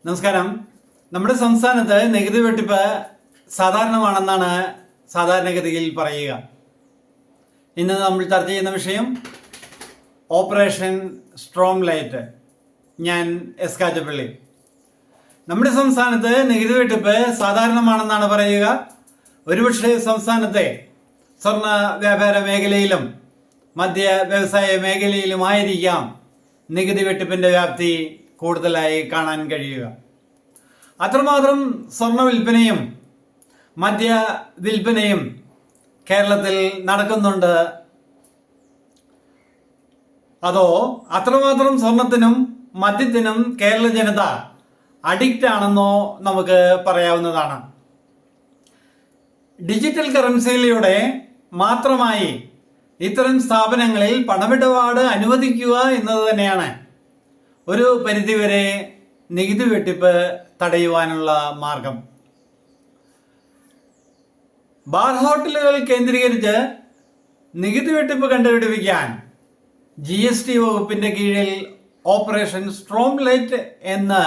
നമസ്കാരം. നമ്മുടെ സംസ്ഥാനത്ത് നികുതി വെട്ടിപ്പ് സാധാരണമാണെന്നാണ് സാധാരണഗതിയിൽ പറയുക. ഇന്ന് നമ്മൾ ചർച്ച ചെയ്യുന്ന വിഷയം ഓപ്പറേഷൻ സ്ട്രോങ് ലൈറ്റ്. ഞാൻ എസ് കാറ്റപ്പള്ളി. നമ്മുടെ സംസ്ഥാനത്ത് നികുതി വെട്ടിപ്പ് സാധാരണമാണെന്നാണ് പറയുക. ഒരുപക്ഷെ സംസ്ഥാനത്തെ സ്വർണ്ണ വ്യാപാര മേഖലയിലും മദ്യ വ്യവസായ മേഖലയിലുമായിരിക്കാം നികുതി വെട്ടിപ്പിൻ്റെ വ്യാപ്തി കൂടുതലായി കാണാൻ കഴിയുക. അത്രമാത്രം സ്വർണ്ണ വിൽപ്പനയും മദ്യ വിൽപ്പനയും കേരളത്തിൽ നടക്കുന്നുണ്ട്. അതോ അത്രമാത്രം സ്വർണത്തിനും മദ്യത്തിനും കേരള ജനത അഡിക്റ്റ് ആണെന്നോ നമുക്ക് പറയാവുന്നതാണ്. ഡിജിറ്റൽ കറൻസിയിലൂടെ മാത്രമായി ഇത്തരം സ്ഥാപനങ്ങളിൽ പണമിടപാട് അനുവദിക്കുക എന്നത് തന്നെയാണ് ഒരു പരിധിവരെ നികുതി വെട്ടിപ്പ് തടയുവാനുള്ള മാർഗം. ബാർ ഹോട്ടലുകൾ കേന്ദ്രീകരിച്ച് നികുതി വെട്ടിപ്പ് കണ്ടുപിടിപ്പിക്കാൻ GST വകുപ്പിന്റെ കീഴിൽ ഓപ്പറേഷൻ സ്ട്രോങ് ലൈറ്റ് എന്ന്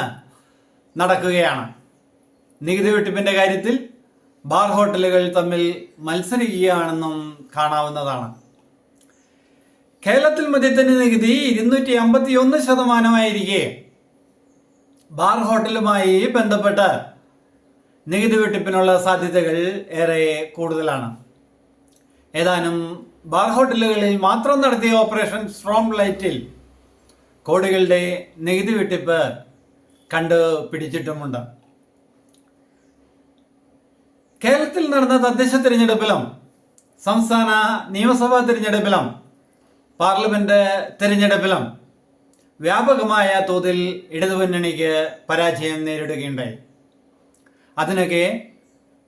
നടക്കുകയാണ്. നികുതി വെട്ടിപ്പിന്റെ കാര്യത്തിൽ ബാർ ഹോട്ടലുകൾ തമ്മിൽ മത്സരിക്കുകയാണെന്നും കാണാവുന്നതാണ്. കേരളത്തിൽ മദ്യത്തിന്റെ നികുതി 251% ബാർ ഹോട്ടലുമായി ബന്ധപ്പെട്ട് നികുതി വെട്ടിപ്പിനുള്ള സാധ്യതകൾ ഏറെ കൂടുതലാണ്. ഏതാനും ബാർ ഹോട്ടലുകളിൽ മാത്രം നടത്തിയ ഓപ്പറേഷൻ സ്ട്രോങ് ലൈറ്റിൽ കോടികളുടെ നികുതി വെട്ടിപ്പ് കണ്ടുപിടിച്ചിട്ടുമുണ്ട്. കേരളത്തിൽ നടന്ന തദ്ദേശ തിരഞ്ഞെടുപ്പിലും സംസ്ഥാന നിയമസഭാ തിരഞ്ഞെടുപ്പിലും പാർലമെന്റ് തിരഞ്ഞെടുപ്പിലും വ്യാപകമായ തോതിൽ ഇടതുമുന്നണിക്ക് പരാജയം നേരിടുകയുണ്ടായി. അതിനൊക്കെ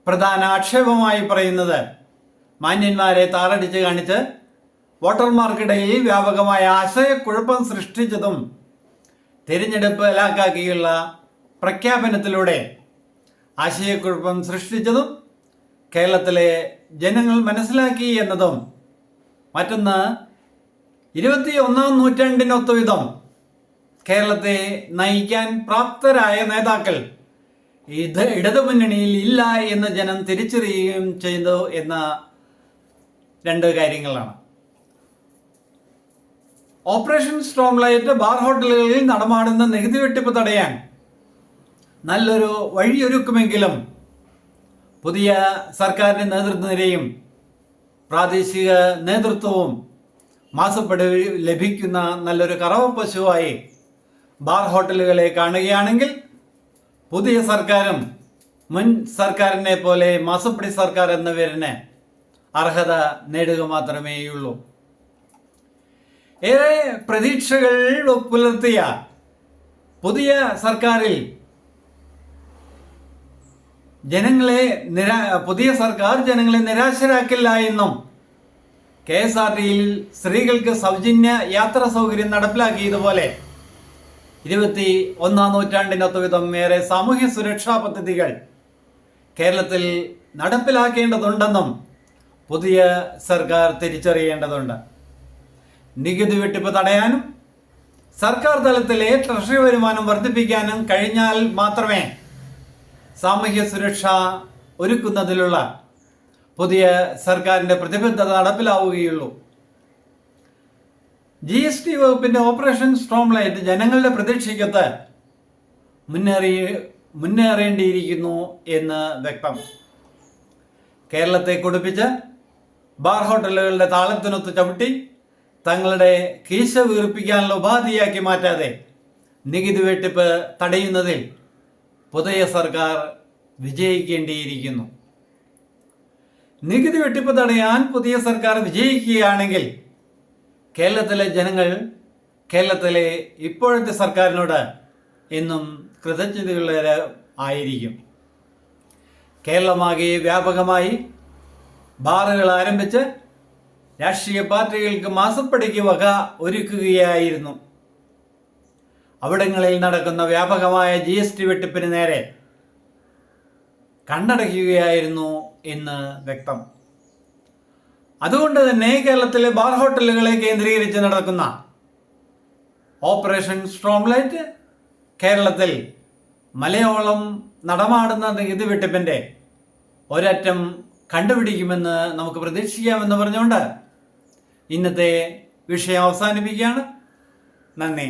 പ്രധാന ആക്ഷേപമായി പറയുന്നത് മാന്യന്മാരെ താറടിച്ച് കാണിച്ച് വോട്ടർമാർക്കിടയിൽ വ്യാപകമായ ആശയക്കുഴപ്പം സൃഷ്ടിച്ചതും തിരഞ്ഞെടുപ്പ് ലാക്കാക്കിയുള്ള പ്രഖ്യാപനത്തിലൂടെ ആശയക്കുഴപ്പം സൃഷ്ടിച്ചതും കേരളത്തിലെ ജനങ്ങൾ മനസ്സിലാക്കി എന്നതും, മറ്റൊന്ന് 21-ാം നൂറ്റാണ്ടിനൊത്തുവിധം കേരളത്തെ നയിക്കാൻ പ്രാപ്തരായ നേതാക്കൾ ഇടതുമുന്നണിയിൽ ഇല്ല എന്ന് ജനം തിരിച്ചറിയുകയും ചെയ്തു എന്ന രണ്ട് കാര്യങ്ങളാണ്. ഓപ്പറേഷൻ സ്ട്രോങ് ലൈറ്റ് ബാർ ഹോട്ടലുകളിൽ നടമാടുന്ന നികുതി വെട്ടിപ്പ് തടയാൻ നല്ലൊരു വഴിയൊരുക്കുമെങ്കിലും പുതിയ സർക്കാരിൻ്റെ നേതൃനിരയും പ്രാദേശിക നേതൃത്വവും മാസപ്പടി ലഭിക്കുന്ന നല്ലൊരു കറവ പശുവായി ബാർ ഹോട്ടലുകളെ കാണുകയാണെങ്കിൽ പുതിയ സർക്കാരും മുൻ സർക്കാരിനെ പോലെ മാസപ്പടി സർക്കാർ എന്ന പേരിന് അർഹത നേടുക മാത്രമേയുള്ളൂ. ഏറെ പ്രതീക്ഷകൾ പുലർത്തിയ പുതിയ സർക്കാരിൽ പുതിയ സർക്കാർ ജനങ്ങളെ നിരാശരാക്കില്ല എന്നും KSRTയിൽ സ്ത്രീകൾക്ക് സൗജന്യ യാത്രാ സൗകര്യം നടപ്പിലാക്കിയതുപോലെ 21-ാം നൂറ്റാണ്ടിനൊത്തുവിധം ഏറെ സാമൂഹ്യ സുരക്ഷാ പദ്ധതികൾ കേരളത്തിൽ നടപ്പിലാക്കേണ്ടതുണ്ടെന്നും പുതിയ സർക്കാർ തിരിച്ചറിയേണ്ടതുണ്ട്. നികുതി വെട്ടിപ്പ് തടയാനും സർക്കാർ തലത്തിലെ ട്രഷറി വരുമാനം വർദ്ധിപ്പിക്കാനും കഴിഞ്ഞാൽ മാത്രമേ സാമൂഹ്യ സുരക്ഷ ഒരുക്കുന്നതിലുള്ള പുതിയ സർക്കാരിൻ്റെ പ്രതിബദ്ധത നടപ്പിലാവുകയുള്ളൂ. GST വകുപ്പിന്റെ ഓപ്പറേഷൻ സ്ട്രോങ് ലൈറ്റ് ജനങ്ങളുടെ പ്രതീക്ഷയ്ക്കൊത്ത് മുന്നേറേണ്ടിയിരിക്കുന്നു എന്ന് വ്യക്തം. കേരളത്തെ കുടിപ്പിച്ച് ബാർ ഹോട്ടലുകളുടെ താളത്തിനൊത്ത് ചവിട്ടി തങ്ങളുടെ കീശ വീർപ്പിക്കാനുള്ള ഉപാധിയാക്കി മാറ്റാതെ നികുതി വെട്ടിപ്പ് തടയുന്നതിൽ പുതിയ സർക്കാർ വിജയിക്കേണ്ടിയിരിക്കുന്നു. നികുതി വെട്ടിപ്പ് തടയാൻ പുതിയ സർക്കാർ വിജയിക്കുകയാണെങ്കിൽ കേരളത്തിലെ ജനങ്ങൾ കേരളത്തിലെ ഇപ്പോഴത്തെ സർക്കാരിനോട് എന്നും കൃതജ്ഞതയുള്ളവർ ആയിരിക്കും. കേരളമാകെ വ്യാപകമായി ബാറുകൾ ആരംഭിച്ച് രാഷ്ട്രീയ പാർട്ടികൾക്ക് മാസപ്പടിക്ക് വക ഒരുക്കുകയായിരുന്നു. അവിടങ്ങളിൽ നടക്കുന്ന വ്യാപകമായ GST വെട്ടിപ്പിന് നേരെ കണ്ണടയ്ക്കുകയായിരുന്നു എന്ന് വ്യക്തം. അതുകൊണ്ട് തന്നെ കേരളത്തിലെ ബാർ ഹോട്ടലുകളെ കേന്ദ്രീകരിച്ച് നടക്കുന്ന ഓപ്പറേഷൻ സ്ട്രോങ് ലൈറ്റ് കേരളത്തിൽ മലയോളം നടമാടുന്ന നികുതി വെട്ടിപ്പിന്റെ ഒരറ്റം കണ്ടുപിടിക്കുമെന്ന് നമുക്ക് പ്രതീക്ഷിക്കാമെന്ന് പറഞ്ഞുകൊണ്ട് ഇന്നത്തെ വിഷയം അവസാനിപ്പിക്കുകയാണ്. നന്ദി.